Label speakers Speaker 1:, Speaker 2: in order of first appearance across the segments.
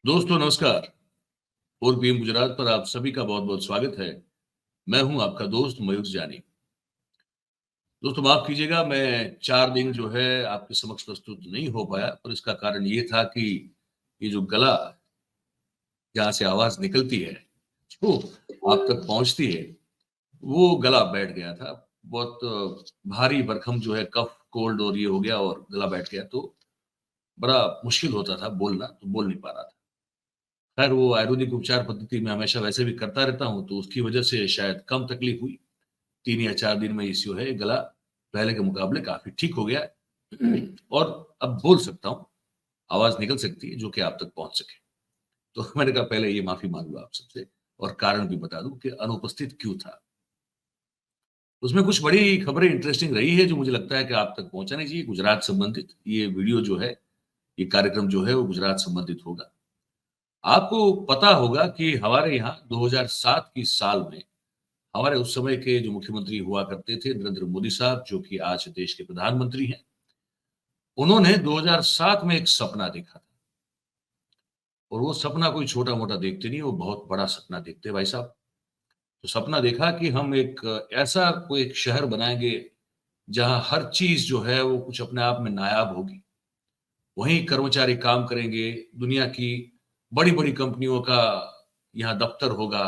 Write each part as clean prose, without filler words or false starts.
Speaker 1: दोस्तों नमस्कार। और पीएम गुजरात पर आप सभी का बहुत बहुत स्वागत है। मैं हूं आपका दोस्त मयूर जानी। दोस्तों माफ कीजिएगा, मैं 4 दिन जो है आपके समक्ष प्रस्तुत नहीं हो पाया, पर इसका कारण ये था कि ये जो गला, जहां से आवाज निकलती है, वो आप तक पहुंचती है, वो गला बैठ गया था। बहुत भारी भरकम जो है कफ कोल्ड और ये हो गया और गला बैठ गया, तो बड़ा मुश्किल होता था बोलना, तो बोल नहीं पा रहा था। खैर वो आयुर्वेदिक उपचार पद्धति मैं हमेशा वैसे भी करता रहता हूँ, तो उसकी वजह से शायद कम तकलीफ हुई। 3 या 4 दिन में इस जो है गला पहले के मुकाबले काफ़ी ठीक हो गया है और अब बोल सकता हूँ, आवाज़ निकल सकती है जो कि आप तक पहुँच सके। तो मैंने कहा पहले ये माफ़ी माँग लूँ आप सबसे और कारण भी बता दूँ कि अनुपस्थित क्यों था। उसमें कुछ बड़ी खबरें इंटरेस्टिंग रही है जो मुझे लगता है कि आप तक पहुँचानी चाहिए, गुजरात संबंधित। ये वीडियो जो है, ये कार्यक्रम जो है वो गुजरात संबंधित होगा। आपको पता होगा कि हमारे यहाँ 2007 की साल में हमारे उस समय के जो मुख्यमंत्री हुआ करते थे नरेंद्र मोदी साहब, जो कि आज देश के प्रधानमंत्री हैं, उन्होंने 2007 में एक सपना देखा था। और वो सपना कोई छोटा-मोटा देखते नहीं, वो बहुत बड़ा सपना देखते हैं भाई साहब। तो सपना देखा कि हम एक ऐसा कोई एक शहर बनाएँगे, जहाँ हर चीज़ जो है वो कुछ अपने आप में नायाब होगी। वहीं कर्मचारी काम करेंगे, दुनिया की बड़ी-बड़ी कंपनियों का यहाँ दफ्तर होगा,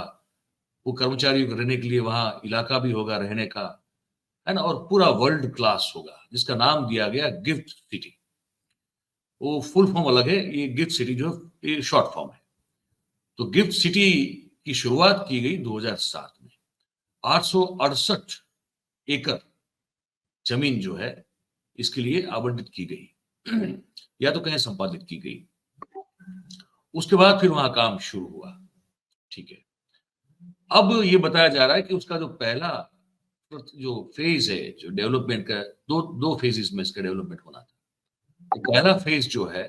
Speaker 1: वो कर्मचारियों के रहने के लिए वहाँ इलाका भी होगा रहने का, है ना? और पूरा वर्ल्ड क्लास होगा, जिसका नाम दिया गया गिफ्ट सिटी। वो फुल फॉर्म अलग है, ये गिफ्ट सिटी जो है, ये शॉर्ट फॉर्म है। तो गिफ्ट सिटी की शुरुआत की गई 2007 में। 868 एकड़ ज़मीन जो है, इसके लिए आवंटित की गई या तो कहें संपादित की गई। उसके बाद फिर वहाँ काम शुरू हुआ, ठीक है। अब ये बताया जा रहा है कि उसका जो पहला जो फेज़ है, जो डेवलपमेंट का 2 फेजेज़ में इसका डेवलपमेंट होना था। तो पहला फेज़ जो है,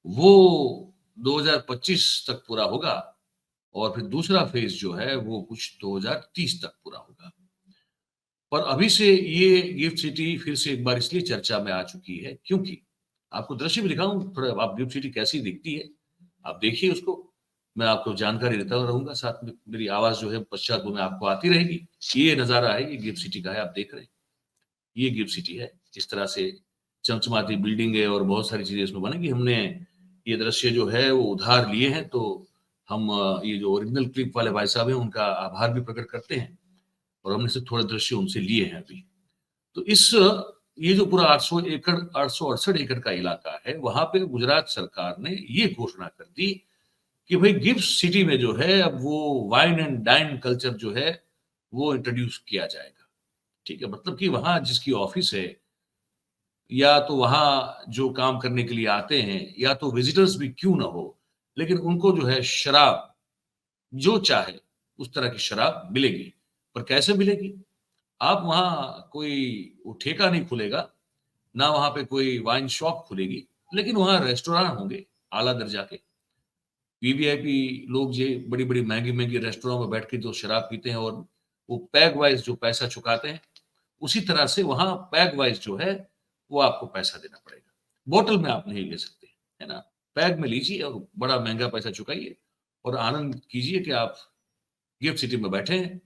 Speaker 1: वो 2025 तक पूरा होगा और फिर दूसरा फेज़ जो है, वो कुछ 2030 तक पूरा होगा। पर अभी से ये गिफ्ट सिटी फिर से एक बार इसलिए चर्चा में आ चुकी है, क्योंकि आपको दृश्य भी दिखाऊँ थोड़ा, आप गिफ्ट सिटी कैसी दिखती है, आप देखिए उसको। मैं आपको जानकारी देता रहूँगा, साथ में मेरी आवाज़ जो है पश्चात में आपको आती रहेगी। ये नज़ारा है, ये गिफ्ट सिटी का है, आप देख रहे हैं। ये गिफ्ट सिटी है, इस तरह से चमचमाती बिल्डिंग है और बहुत सारी चीज़ें इसमें बनेंगी। हमने ये दृश्य जो है वो उधार लिए हैं, तो हम ये जो ओरिजिनल क्लिप वाले भाई साहब हैं, उनका आभार भी प्रकट करते हैं और हमने से थोड़े दृश्य उनसे लिए हैं अभी। तो ये जो पूरा 800 एकड़ 868 एकड़ का इलाका है, वहाँ पे गुजरात सरकार ने ये घोषणा कर दी कि भई गिफ्ट सिटी में जो है अब वो वाइन एंड डाइन कल्चर जो है, वो इंट्रोड्यूस किया जाएगा। ठीक है? मतलब कि वहाँ जिसकी ऑफ़िस है या तो वहाँ जो काम करने के लिए आते हैं या तो विज़िटर्स भी क्यों ना हो, लेकिन उनको जो है शराब, जो चाहे उस तरह की शराब मिलेगी। पर कैसे मिलेगी? आप वहाँ कोई वो ठेका नहीं खुलेगा, ना वहाँ पे कोई वाइन शॉप खुलेगी, लेकिन वहाँ रेस्टोरेंट होंगे आला दर्जा के। वीवीआईपी लोग जे बड़ी-बड़ी महँगी-महँगी रेस्टोरेंट में बैठ के जो शराब पीते हैं और वो पैग वाइज़ जो पैसा चुकाते हैं, उसी तरह से वहाँ पैग वाइज़ जो है, वो आपको पैसा देना पड़ेगा। बॉटल में आप नहीं ले सकते, है ना? पैग में लीजिए और बड़ा महँगा पैसा चुकाइए और आनंद कीजिए कि आप गिफ्ट सिटी में बैठे हैं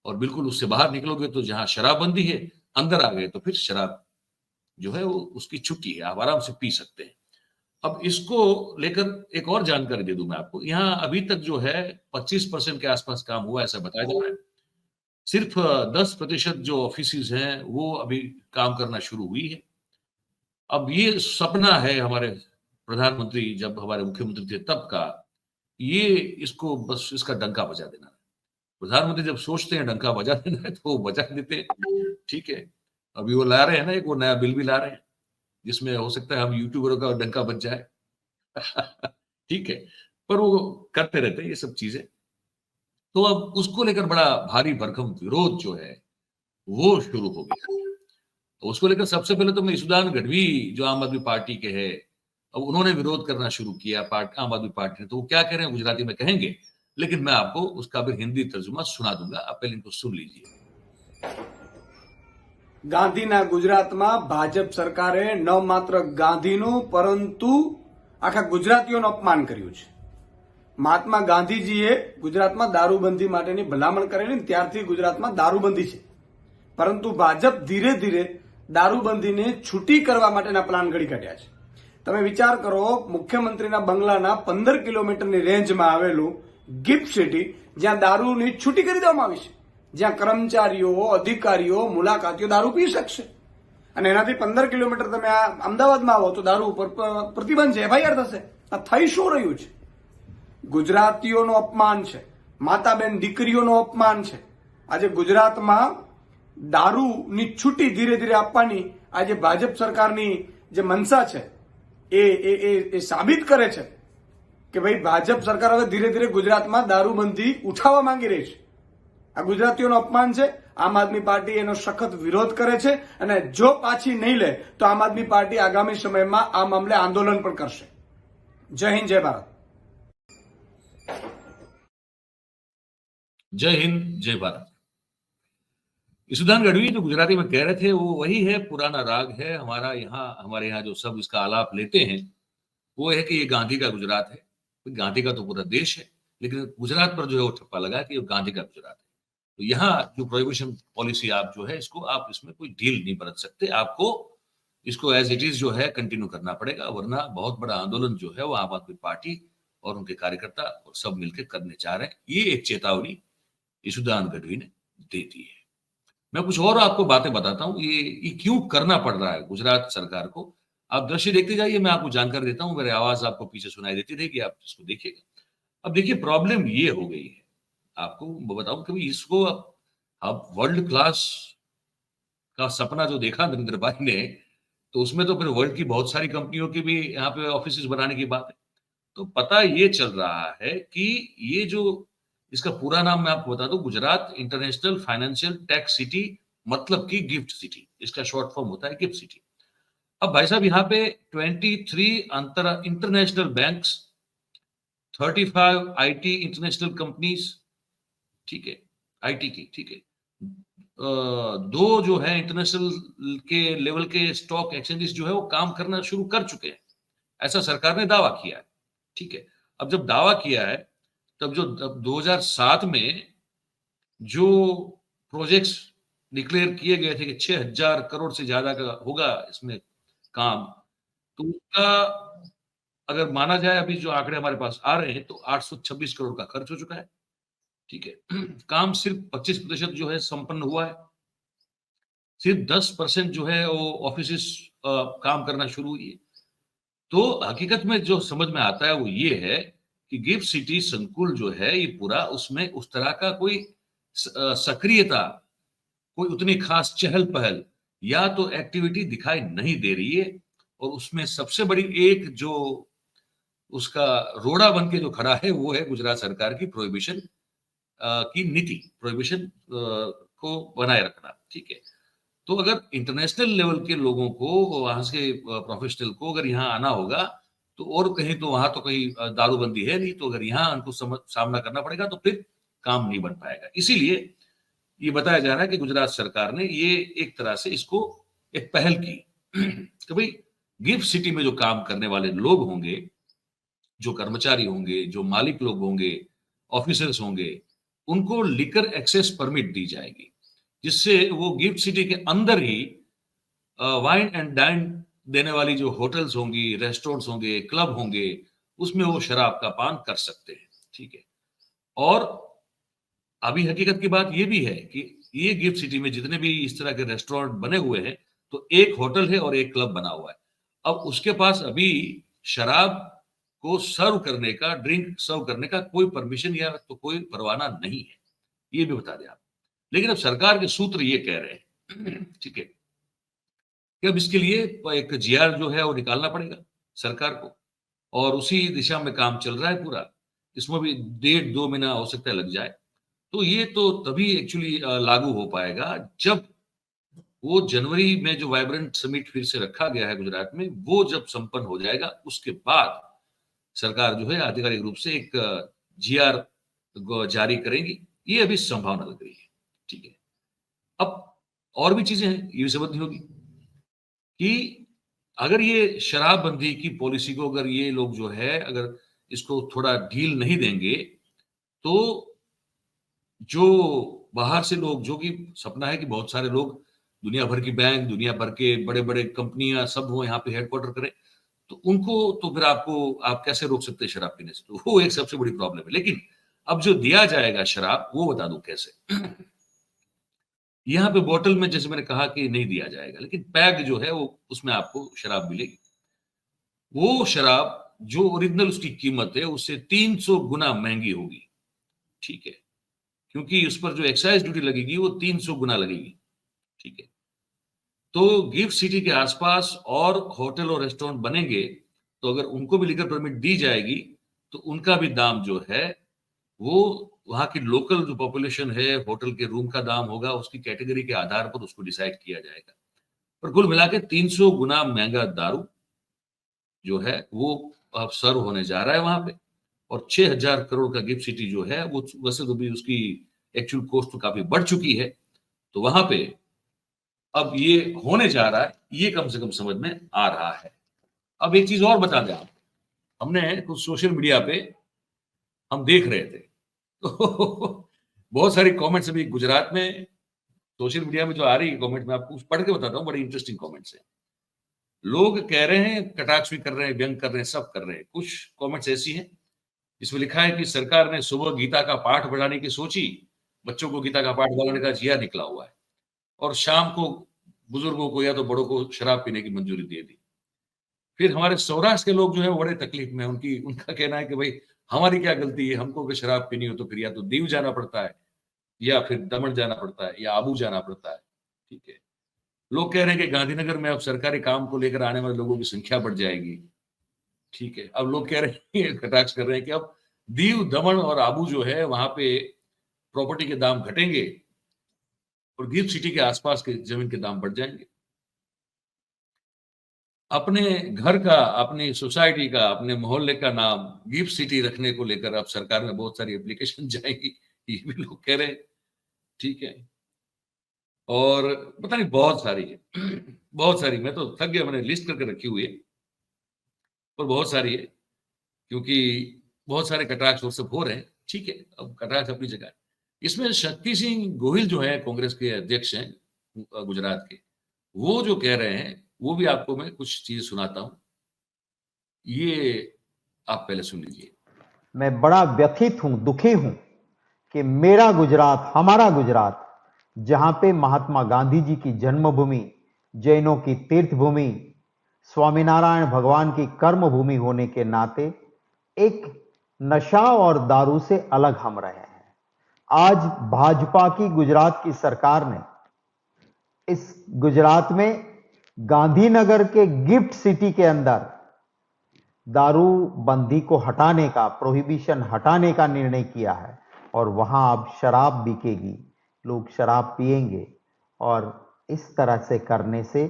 Speaker 1: और बिल्कुल उससे बाहर निकलोगे तो जहाँ शराबबंदी है, अंदर आ गए तो फिर शराब जो है वो उसकी छुट्टी है, आप आराम से पी सकते हैं। अब इसको लेकर एक और जानकारी दे दूँ मैं आपको, यहाँ अभी तक जो है 25% के आस-पास काम हुआ है, ऐसा बताया जा रहा है। सिर्फ 10% जो ऑफ़िसेज़ हैं, वो अभी काम करना शुरू हुई है। अब ये सपना है हमारे प्रधानमंत्री जब हमारे मुख्यमंत्री थे तब का, ये इसको बस इसका डंका बजा देना है। प्रधानमंत्री जब सोचते हैं डंका बजा देना है, तो वो बजा देते हैं, ठीक है। अभी वो ला रहे हैं ना, एक वो नया बिल भी ला रहे हैं, जिसमें हो सकता है हम यूट्यूबरों का डंका बज जाए। ठीक है, पर वो करते रहते हैं ये सब चीज़ें। तो अब उसको लेकर बड़ा भारी भरकम विरोध जो है, वो शुरू हो गया। तो उसको लेकर सबसे पहले तो मधुसूदन गढ़वी जो आम आदमी पार्टी के हैं, अब उन्होंने विरोध करना शुरू किया आम आदमी पार्टी ने। तो वो क्या कह रहे हैं गुजराती में कहेंगे, लेकिन मैं आपको उसका भी हिंदी तर्जुमा सुना दूँगा। आप पहले इनको सुन लीजिए।
Speaker 2: ગાંધીના ગુજરાતમાં ભાજપ સરકારે ન માત્ર ગાંધીનું પરંતુ આખા ગુજરાતીઓનું અપમાન કર્યું છે। મહાત્મા ગાંધીજીએ ગુજરાતમાં દારૂબંધી માટેની ભલામણ કરેલી ને ત્યારથી ગુજરાતમાં દારૂબંધી છે. પરંતુ ભાજપ ધીરે ધીરે દારૂબંધીને છૂટી કરવા માટેના પ્લાન ઘડી કાઢ્યા છે. તમે વિચાર કરો, મુખ્યમંત્રીના બંગલાના 15 કિલોમીટરની રેન્જમાં આવેલું ગિફ્ટ સિટી, જ્યાં દારૂની છૂટી કરી દેવામાં આવી છે, જ્યાં કર્મચારીઓ, અધિકારીઓ, મુલાકાતીઓ દારૂ પી શકશે. અને એનાથી 15 કિલોમીટર તમે આ અમદાવાદમાં આવો તો દારૂ ઉપર પ્રતિબંધ છે, એફઆઈઆર થશે. આ થઈ શું રહ્યું છે? ગુજરાતીઓનું અપમાન છે, માતાબેન દીકરીઓનું અપમાન છે. આજે ગુજરાતમાં દારૂની છૂટી ધીરે ધીરે આપવાની આજે ભાજપ સરકારની જે મનસા છે એ સાબિત કરે છે કે ભાઈ ભાજપ સરકાર હવે ધીરે ધીરે ગુજરાતમાં દારૂબંધી ઉઠાવવા માંગી રહી છે. આ ગુજરાતીઓનું અપમાન છે. આમ આદમી પાર્ટી એનો સખત વિરોધ કરે છે અને જો પાછી નહીં લે તો આમ આદમી પાર્ટી આગામી સમયમાં આ મામલે આંદોલન પણ કરશે. જય હિન્દ, જય ભારત.
Speaker 1: जय हिंद, जय भारत. ईसुदान गढ़वी जो गुजराती में कह रहे थे वो वही है, पुराना राग है हमारे यहाँ जो सब इसका आलाप लेते हैं वो है कि ये गांधी का गुजरात है. गांधी का तो पूरा देश है, लेकिन गुजरात पर जो है वो ठप्पा लगा कि ये गांधी का गुजरात है. तो यहाँ जो प्रोहिबिशन पॉलिसी आप जो है इसको आप इसमें कोई ढील नहीं बरत सकते. आपको इसको एज इट इज जो है कंटिन्यू करना पड़ेगा, वरना बहुत बड़ा आंदोलन जो है वो आम आदमी पार्टी और उनके कार्यकर्ता और सब मिलकर करने चाह रहे हैं. ये एक चेतावनी ईसुदान गढ़वी ने दे दी है. मैं कुछ और आपको बातें बताता हूं ये क्यों करना पड़ रहा है गुजरात सरकार को. आप दृश्य देखते जाइए, मैं आपको जानकारी देता हूं, मेरी आवाज आपको पीछे सुनाई देती रहेगी, आप इसको देखिएगा. अब देखिए प्रॉब्लम ये हो गई है, आपको बताऊं कि इसको अब वर्ल्ड क्लास का सपना जो देखा नरेंद्र भाई ने, तो उसमें तो फिर वर्ल्ड की बहुत सारी कंपनियों की भी यहाँ पे ऑफिस बनाने की बात है. तो पता ये चल रहा है कि ये जो इसका पूरा नाम मैं आपको बता दूं, Gujarat international financial tax city, मतलब की गिफ्ट सिटी, इसका शॉर्ट फॉर्म होता है गिफ्ट सिटी. अब भाई साहब यहाँ पे 23 international banks, 35 IT international companies, ठीक है, आईटी की, ठीक है, 2 जो है इंटरनेशनल के लेवल के स्टॉक एक्सचेंजेस जो है वो काम करना शुरू कर चुके हैं, ऐसा सरकार ने दावा किया है. ठीक है, अब जब दावा किया है तब 2007 में जो प्रोजेक्ट्स डिक्लेयर किए गए थे कि 6,000 करोड़ से ज्यादा का होगा इसमें काम, तो उसका अगर माना जाए अभी जो आंकड़े हमारे पास आ रहे हैं तो 826 करोड़ का खर्च हो चुका है. ठीक है, काम सिर्फ 25% जो है संपन्न हुआ है, सिर्फ 10% जो है वो ऑफिस काम करना शुरू हुई है. तो हकीकत में जो समझ में आता है वो ये है कि गिफ्ट सिटी संकुल जो है ये पूरा, उसमें उस तरह का कोई सक्रियता, कोई उतनी खास चहल पहल या तो एक्टिविटी दिखाई नहीं दे रही है. और उसमें सबसे बड़ी एक जो उसका रोड़ा बन के जो खड़ा है वो है गुजरात सरकार की प्रोहिबिशन की नीति, प्रोहिबिशन को बनाए रखना. ठीक है, तो अगर इंटरनेशनल लेवल के लोगों को, वहां से प्रोफेशनल को अगर यहाँ आना होगा तो और कहीं तो वहां तो कहीं दारूबंदी है नहीं, तो अगर यहाँ उनको सामना करना पड़ेगा तो फिर काम नहीं बन पाएगा. इसीलिए ये बताया जा रहा है कि गुजरात सरकार ने ये एक तरह से इसको एक पहल की कि भाई गिफ्ट सिटी में जो काम करने वाले लोग होंगे, जो कर्मचारी होंगे, जो मालिक लोग होंगे, ऑफिसर्स होंगे, उनको लिकर एक्सेस परमिट दी जाएगी, जिससे वो गिफ्ट सिटी के अंदर ही वाइन एंड डाइन देने वाली जो होटल्स होंगी, रेस्टोरेंट्स होंगे, क्लब होंगे, उसमें वो शराब का पान कर सकते हैं. ठीक है, और अभी हकीकत की बात ये भी है कि ये गिफ्ट सिटी में जितने भी इस तरह के रेस्टोरेंट बने हुए हैं तो एक होटल है और एक क्लब बना हुआ है. अब उसके पास अभी शराब को सर्व करने का, ड्रिंक सर्व करने का कोई परमिशन या तो कोई परवाना नहीं है, ये भी बता दें आप. लेकिन अब सरकार के सूत्र ये कह रहे हैं, ठीक है, कि अब इसके लिए एक जीआर जो है वो निकालना पड़ेगा सरकार को, और उसी दिशा में काम चल रहा है पूरा. इसमें भी 1.5-2 महीना हो सकता है लग जाए. तो ये तो तभी एक्चुअली लागू हो पाएगा जब वो जनवरी में जो वाइब्रेंट समिट फिर से रखा गया है गुजरात में, वो जब संपन्न हो जाएगा उसके बाद सरकार जो है आधिकारिक रूप से एक जीआर जारी करेगी. ये अभी संभावना लग रही है. ठीक है, अब और भी चीजें हैं, ये भी समझनी होगी कि अगर ये शराबबंदी की पॉलिसी को अगर ये लोग जो है अगर इसको थोड़ा ढील नहीं देंगे तो जो बाहर से लोग, जो कि सपना है कि बहुत सारे लोग, दुनिया भर की बैंक, दुनिया भर के बड़े-बड़े कंपनियां सब वो यहाँ पे हेडक्वार्टर करें, तो उनको तो फिर आप कैसे रोक सकते हैं शराब पीने से? तो वो एक सबसे बड़ी प्रॉब्लम है। लेकिन अब जो दिया जाएगा शराब, वो बता दूं कैसे। यहाँ पे बोतल में जैसे मैंने कहा कि नहीं दिया जाएगा, लेकिन पैग जो है वो उसमें आपको शराब मिलेगी। वो शराब जो ओरिजिनल उसकी कीमत है उससे 300 गुना महंगी होगी, ठीक है? क्योंकि उस पर जो एक्साइज ड्यूटी लगेगी वो 300 गुना लगेगी, ठीक है? तो गिफ्ट सिटी के आसपास और होटल और रेस्टोरेंट बनेंगे, तो अगर उनको भी लीगल परमिट दी जाएगी, तो उनका भी दाम जो है वो वहाँ की लोकल जो पॉपुलेशन है, होटल के रूम का दाम होगा, उसकी कैटेगरी के आधार पर उसको डिसाइड किया जाएगा। पर कुल मिला के 300 गुना महँगा दारू जो है वो अब सर्व होने जा रहा है वहाँ पे, और 6000 करोड़ का गिफ्ट सिटी जो है वो वैसे तो भी उसकी एक्चुअल कॉस्ट तो काफ़ी बढ़ चुकी है। तो वहाँ पे अब ये होने जा रहा है, ये कम से कम समझ में आ रहा है। अब एक चीज़ और बता दें आप, हमने कुछ सोशल मीडिया पे हम देख रहे थे, तो बहुत सारी कमेंट्स अभी गुजरात में सोशल मीडिया में जो आ रही है कमेंट, मैं आपको पढ़ के बताता हूँ, बड़ी इंटरेस्टिंग कमेंट्स हैं। लोग कह रहे हैं, कटाक्ष भी कर रहे हैं, व्यंग कर रहे हैं, सब कर रहे हैं। कुछ कमेंट्स ऐसी हैं जिसमें लिखा है कि सरकार ने सुबह गीता का पाठ बढ़ाने की सोची, बच्चों को गीता का पाठ बढ़ाने का जिया निकला हुआ है, और शाम को बुजुर्गों को या तो बड़ों को शराब पीने की मंजूरी दे दी। फिर हमारे सौराष्ट्र के लोग जो है वो बड़े तकलीफ में, उनका कहना है कि भाई हमारी क्या गलती है, हमको अगर शराब पीनी हो तो फिर या तो दीव जाना पड़ता है, या फिर दमन जाना पड़ता है, या आबू जाना पड़ता है, ठीक है? लोग कह रहे हैं कि गांधीनगर में अब सरकारी काम को लेकर आने वाले लोगों की संख्या बढ़ जाएगी, ठीक है? अब लोग कह रहे हैं, कटाक्ष कर रहे हैं कि अब दीव, दमन और आबू जो है वहां पे प्रॉपर्टी के दाम घटेंगे और गिफ्ट सिटी के आसपास के जमीन के दाम बढ़ जाएंगे। अपने घर का, अपनी सोसाइटी का, अपने मोहल्ले का नाम गिफ्ट सिटी रखने को लेकर अब सरकार में बहुत सारी एप्लीकेशन जाएगी, ये भी लोग कह रहे हैं, ठीक है? और पता नहीं बहुत सारी है, बहुत सारी, मैं तो थक गया, मैंने लिस्ट करके रखी हुई है, पर बहुत सारी है, क्योंकि बहुत सारे कटाक्ष और सब हो रहे हैं, ठीक है? अब कटाक्ष अपनी जगह है। इसमें शक्ति सिंह गोहिल जो है, कांग्रेस के अध्यक्ष हैं गुजरात के, वो जो कह रहे हैं, वो भी आपको मैं कुछ चीज़ सुनाता हूँ। ये आप पहले सुन लीजिए।
Speaker 3: मैं बड़ा व्यथित हूं, दुखी हूं कि मेरा गुजरात, हमारा गुजरात, जहां पे महात्मा गांधी जी की जन्मभूमि, जैनों की तीर्थभूमि, स्वामीनारायण भगवान की कर्म भूमि होने के नाते एक नशा और दारू से अलग हम रहे हैं। आज भाजपा की गुजरात की सरकार ने इस गुजरात में गांधीनगर के गिफ्ट सिटी के अंदर दारू बंदी को हटाने का, प्रोहिबिशन हटाने का निर्णय किया है, और वहां अब शराब बिकेगी, लोग शराब पिएंगे, और इस तरह से करने से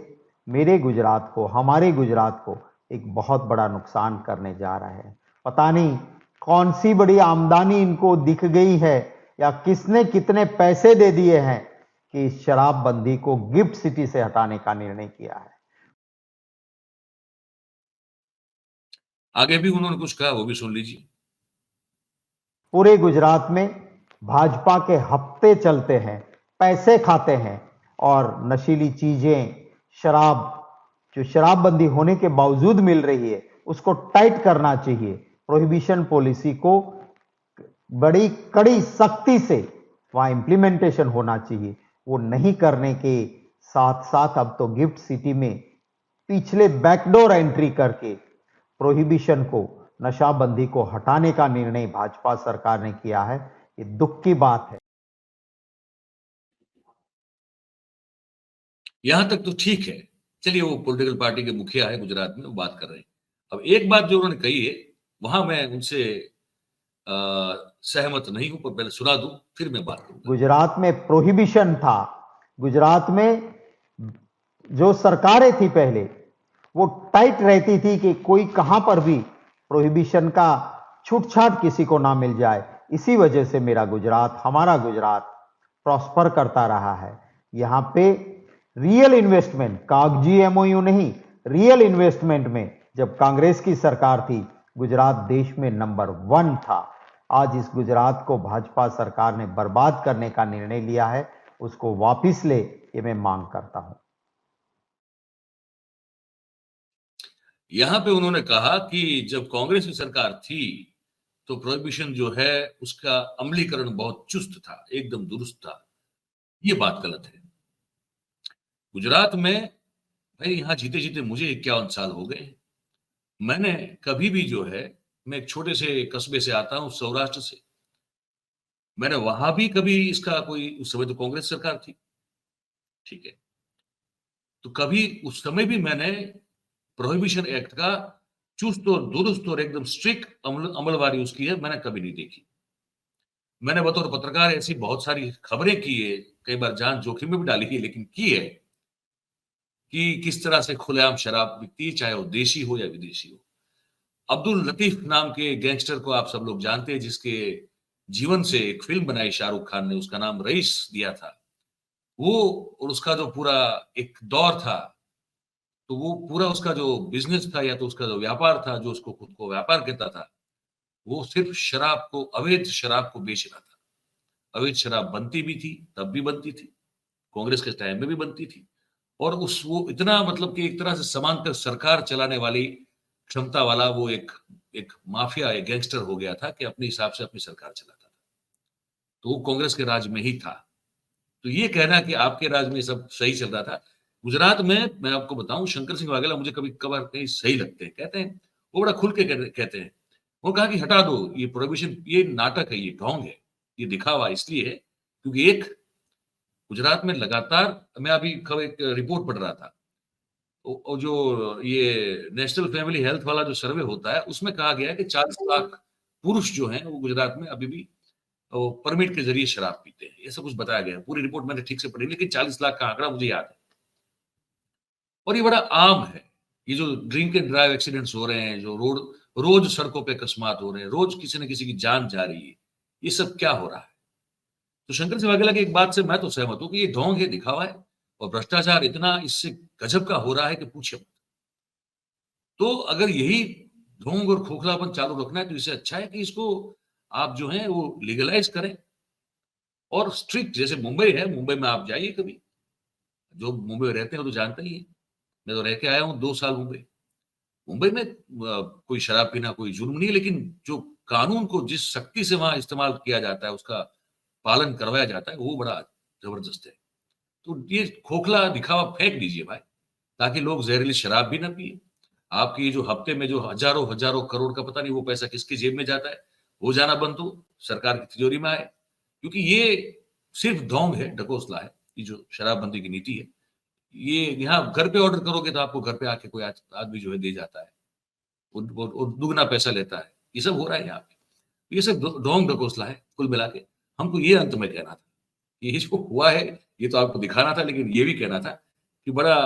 Speaker 3: मेरे गुजरात को, हमारे गुजरात को एक बहुत बड़ा नुकसान करने जा रहा है। पता नहीं कौन सी बड़ी आमदनी इनको दिख गई है, या किसने कितने पैसे दे दिए हैं कि इस शराब बंदी को गिफ्ट सिटी से हटाने का निर्णय किया है।
Speaker 1: आगे भी उन्होंने कुछ कहा, वो भी सुन लीजिए।
Speaker 3: पूरे गुजरात में भाजपा के हफ्ते चलते हैं, पैसे खाते हैं, और नशीली चीजें, शराब, जो शराबबंदी होने के बावजूद मिल रही है, उसको टाइट करना चाहिए। प्रोहिबिशन पॉलिसी को बड़ी कड़ी सख्ती से वहां इंप्लीमेंटेशन होना चाहिए। वो नहीं करने के साथ साथ अब तो गिफ्ट सिटी में पिछले बैकडोर एंट्री करके प्रोहिबिशन को, नशाबंदी को हटाने का निर्णय भाजपा सरकार ने किया है। ये दुख की बात है।
Speaker 1: यहां तक तो ठीक है, चलिए, वो पॉलिटिकल पार्टी के मुखिया है गुजरात में, वो बात कर रहे हैं। अब एक बात जो उन्होंने कही है, वहां मैं उनसे सहमत नहीं हूं, पर पहले सुना दूं, फिर मैं बात करूंगा।
Speaker 3: गुजरात में प्रोहिबिशन था, गुजरात में जो सरकारें थी पहले, वो टाइट रहती थी कि कोई कहां पर भी प्रोहिबिशन का छूटछाट किसी को ना मिल जाए। इसी वजह से मेरा गुजरात, हमारा गुजरात प्रॉस्पर करता रहा है। यहां पे रियल इन्वेस्टमेंट, कागजी एमओयू नहीं, रियल इन्वेस्टमेंट में जब कांग्रेस की सरकार थी गुजरात देश में नंबर 1 था। आज इस गुजरात को भाजपा सरकार ने बर्बाद करने का निर्णय लिया है, उसको वापस ले, ये मैं मांग करता हूं।
Speaker 1: यहां पे उन्होंने कहा कि जब कांग्रेस की सरकार थी तो प्रोहिबिशन जो है उसका अमलीकरण बहुत चुस्त था, एकदम दुरुस्त था। ये बात गलत है। गुजरात में भाई यहां जीते जीते मुझे 51 साल हो गए। मैंने कभी भी जो है, मैं एक छोटे से कस्बे से आता हूं, सौराष्ट्र से। मैंने वहां भी कभी इसका कोई, उस समय तो कांग्रेस सरकार थी, ठीक है, तो कभी उस समय भी मैंने प्रोहिबिशन एक्ट का चुस्त और दुरुस्त और एकदम स्ट्रिक्ट अमलवारी उसकी है मैंने कभी नहीं देखी। मैंने बतौर पत्रकार ऐसी बहुत सारी खबरें की है, कई बार जान जोखिम में भी डाली है, लेकिन की है कि किस तरह से खुलेआम शराब बिकती है, चाहे वो देशी हो या विदेशी हो। अब्दुल लतीफ नाम के गैंगस्टर को आप सब लोग जानते हैं, जिसके जीवन से एक फिल्म बनाई शाहरुख खान ने, उसका नाम रईस दिया था। वो और उसका जो पूरा एक दौर था, तो वो पूरा उसका जो बिजनेस था या तो उसका जो व्यापार था, जो उसको खुद को व्यापार कहता था, वो सिर्फ शराब को, अवैध शराब को बेच रहा था। अवैध शराब बनती भी थी, तब भी बनती थी, कांग्रेस के टाइम में भी बनती थी, और उस वो इतना मतलब कि एक तरह से समांतर सरकार चलाने वाली क्षमता वाला वो एक एक माफिया, एक गैंगस्टर हो गया था कि अपने हिसाब से अपनी सरकार चलाता था। तो वो कांग्रेस के राज में ही था। तो ये कहना कि आपके राज में सब सही चल रहा था, गुजरात में मैं आपको बताऊं, शंकर सिंह वाघेला मुझे कभी कभार कहीं सही लगते हैं, कहते हैं, वो बड़ा खुल के कहते हैं। वो कहा कि हटा दो ये प्रोहिबिशन, ये नाटक है, ये ढोंग है, ये दिखावा इसलिए है क्योंकि एक गुजरात में लगातार, मैं अभी कब एक रिपोर्ट पढ़ रहा था, और जो ये नेशनल फैमिली हेल्थ वाला जो सर्वे होता है, उसमें कहा गया है कि 40 लाख पुरुष जो हैं वो गुजरात में अभी भी परमिट के जरिए शराब पीते हैं। ऐसा कुछ बताया गया है। पूरी रिपोर्ट मैंने ठीक से पढ़ी, लेकिन 40 लाख का आंकड़ा मुझे याद है। और ये बड़ा आम है। ये जो ड्रिंक एंड ड्राइव एक्सीडेंट्स हो रहे हैं, जो रोज सड़कों पे अकस्मात हो रहे हैं, रोज किसी न किसी की जान जा रही है, ये सब क्या हो रहा है? तो शंकर सिंह वाघेला की एक बात से मैं तो सहमत हूं कि ये ढोंग है, दिखावा है, और भ्रष्टाचार इतना इससे गजब का हो रहा है कि पूछे मत। तो अगर यही ढोंग और खोखलापन चालू रखना है तो इससे अच्छा है कि इसको आप जो है वो लीगलाइज करें, और स्ट्रिक्ट, जैसे मुंबई है, मुंबई में आप जाइए कभी, जो मुंबई में रहते हैं वो तो जानता ही है। मैं तो रह के आया हूँ 2 साल मुंबई। मुंबई में कोई शराब पीना कोई जुर्म नहीं है, लेकिन जो कानून को जिस शक्ति से वहां इस्तेमाल किया जाता है, उसका पालन करवाया जाता है, वो बड़ा जबरदस्त है। तो ये खोखला दिखावा फेंक दीजिए भाई, ताकि लोग जहरीली शराब भी ना पिए। आपकी जो हफ्ते में जो हजारों हजारों करोड़ का पता नहीं वो पैसा किसकी जेब में जाता है, वो जाना बंद हो, सरकार की तिजोरी में आए। क्योंकि ये सिर्फ ढोंग है, ढकोसला है, ये जो शराबबंदी की नीति है। ये यहाँ घर पे ऑर्डर करोगे तो आपको घर पे आके कोई आदमी जो है दे जाता है, और दुगना पैसा लेता है। ये सब हो रहा है यहाँ पे। ये सब ढोंग ढकोसला है कुल मिला के। हमको ये अंत में कहना था, ये जो हुआ है ये तो आपको दिखाना था, लेकिन ये भी कहना था कि बड़ा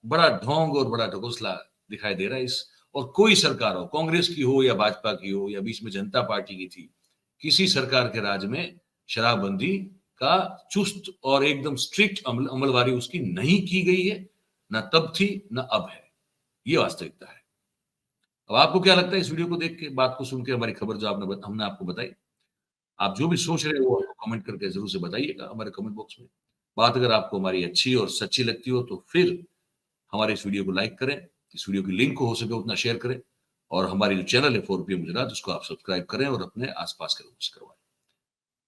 Speaker 1: बड़ा ढोंग और बड़ा ढकोसला दिखाई दे रहा है इस। और कोई सरकार हो, कांग्रेस की हो या भाजपा की हो या बीच में जनता पार्टी की थी, किसी सरकार के राज में शराबबंदी का चुस्त और एकदम स्ट्रिक्ट अमलवारी उसकी नहीं की गई है, ना तब थी ना अब है। ये वास्तविकता है। अब आपको क्या लगता है इस वीडियो को देख के, बात को सुन के, हमारी खबर जो हमने आपको बताई? आप जो भी सोच रहे हो वो कमेंट करके जरूर से बताइएगा हमारे कमेंट बॉक्स में। बात अगर आपको हमारी अच्छी और सच्ची लगती हो तो फिर हमारे इस वीडियो को लाइक करें, इस वीडियो की लिंक को हो सके उतना शेयर करें, और हमारी जो चैनल है 4 PM गुजरात, उसको आप सब्सक्राइब करें और अपने आसपास के लोगों से करवाएं।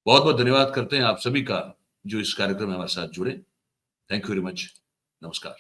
Speaker 1: बहुत बहुत धन्यवाद करते हैं आप सभी का जो इस कार्यक्रम में हमारे साथ जुड़े। Thank you very much. नमस्कार।